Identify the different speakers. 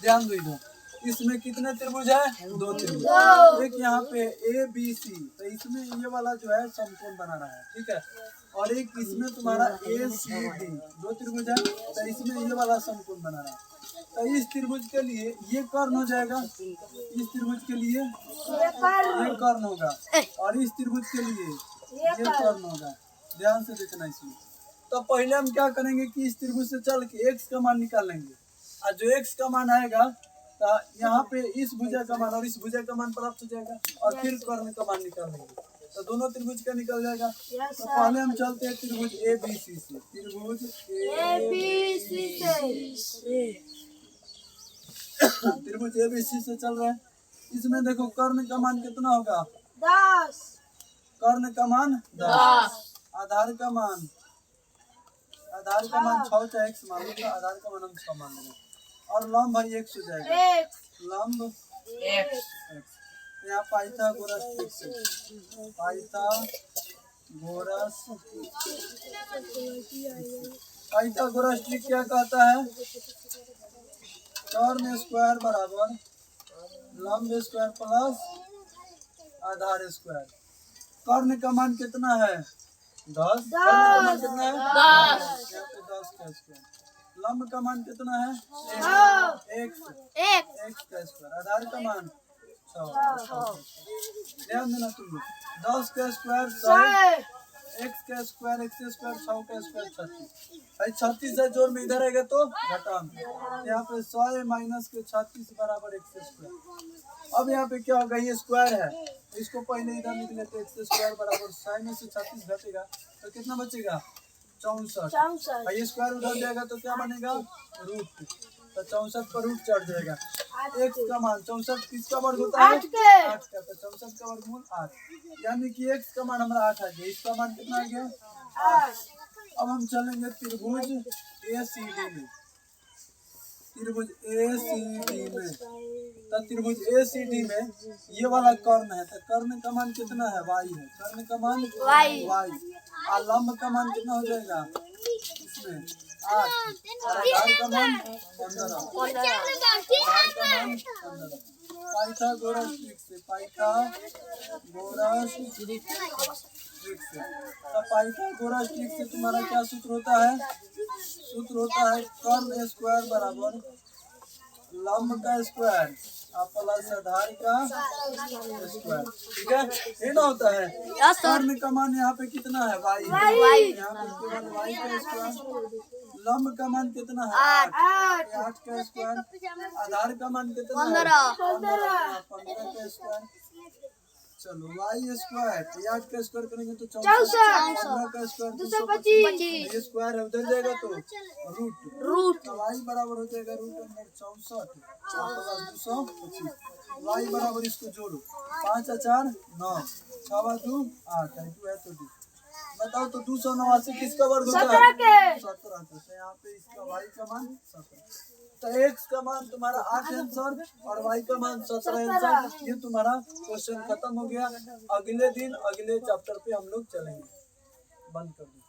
Speaker 1: ध्यान दो इधर, इसमें कितने त्रिभुज है? 2 त्रिभुज। एक यहाँ पे ए बी सी, तो इसमें ये वाला जो है समकोण बना रहा है, ठीक है। और एक इसमें तुम्हारा ए सी डी, 2 त्रिभुज है, तो इसमें ये वाला समकोण बना रहा है। तो इस त्रिभुज के लिए ये कर्ण हो जाएगा, इस त्रिभुज के लिए ये कर्ण होगा, और इस त्रिभुज के लिए ये कर्ण होगा। ध्यान से देखना इसमें। तो पहले हम क्या करेंगे कि इस त्रिभुज से चल के x का मान निकालेंगे, और जो x का मान आएगा तो यहाँ पे इस भुजा का मान और इस भुजा का मान प्राप्त हो जाएगा, और फिर कर्ण का मान निकालेंगे तो दोनों त्रिभुज का निकल जाएगा। तो पहले हम चलते हैं त्रिभुज ए बी सी से, त्रिभुज ए बी सी से चल रहे हैं। इसमें देखो कर्ण का मान कितना होगा?
Speaker 2: 10।
Speaker 1: कर्ण का मान 10, आधार का मान 6 चाहे x मान लो, आधार का मान हम 6 मान लेंगे, और लंब भाई x हो जाएगा, लंब x। यहाँ पाइथागोरस ट्रिक क्या कहता है? कर्ण स्क्वायर बराबर लंब स्क्वायर प्लस आधार स्क्वायर। कर्ण का मान कितना है? 10। कर्ण का मान कितना है? 10। यहाँ पे 10 का स्क्वायर। लंब का मान कितना है? x का स्क्वायर। आधार का मान 6। ध्यान देना तुम, 10 का स्क्वायर 100, x का स्क्वायर 6 का स्क्वायर 36। भाई 36 से जोड़ में इधर आएगा तो घटा में, यहाँ पे 100 माइनस के 36 बराबर x स्क्वायर। अब यहाँ पे क्या होगा? ये स्क्वायर है, इसको पहले इधर लिख लेते हैं, x स्क्वायर बराबर 100 में से 36 घटेगा तो कितना बचेगा? 64। ये स्क्वायर उधर जाएगा तो क्या बनेगा? रूट। तो 64 पर रूट चढ़ जाएगा। x का मान 64 किसका वर्ग होता है? 8 का। तो 64 का वर्गमूल 8, यानी कि x का मान हमारा 8 आ गया। इसका मान कितना आ गया? 8। अब हम चलेंगे त्रिभुज ए सी डी में, त्रिभुज ए सी डी में। तो त्रिभुज ए सी डी में ये वाला कर्ण है, तो कर्ण का मान कितना है? y है। कर्ण का मान y, और लंब का मान कितना हो जाएगा? इसमें 8, और आधार का मान 15। पाइथागोरस ट्रिक से, तो पाइथागोरस ट्रिक से तुम्हारा क्या सूत्र होता है? सूत्र होता है कर्ण स्क्वायर बराबर लंब का स्क्वायर प्लस आधार का स्क्वायर, ठीक है। ये ना होता है। कर्ण का मान यहाँ पे कितना है? y। यहाँ पे केवल y का स्क्वायर। लंब का मान कितना है? 8 का स्क्वायर। आधार का मान कितना है? 15 का स्क्वायर। चलो y स्क्वायर 8 का स्क्वायर करेंगे तो 64, 15 का स्क्वायर 225, ये स्क्वायर है उधर जाएगा तो रूट। तो y बराबर हो जाएगा √64 प्लस 225। y बराबर इसको जोड़ो, 5 और 4 9, 6 और 2 8, 2 है तो 2। बताओ तो 289 किसका वर्ग होता है? 17 का। तो यहाँ पे इसका y का मान 17। तो x का मान तुम्हारा 8 आंसर और y का मान 17 आंसर। ये तुम्हारा क्वेश्चन खत्म हो गया। अगले दिन अगले चैप्टर पे हम लोग चलेंगे। बंद कर दो।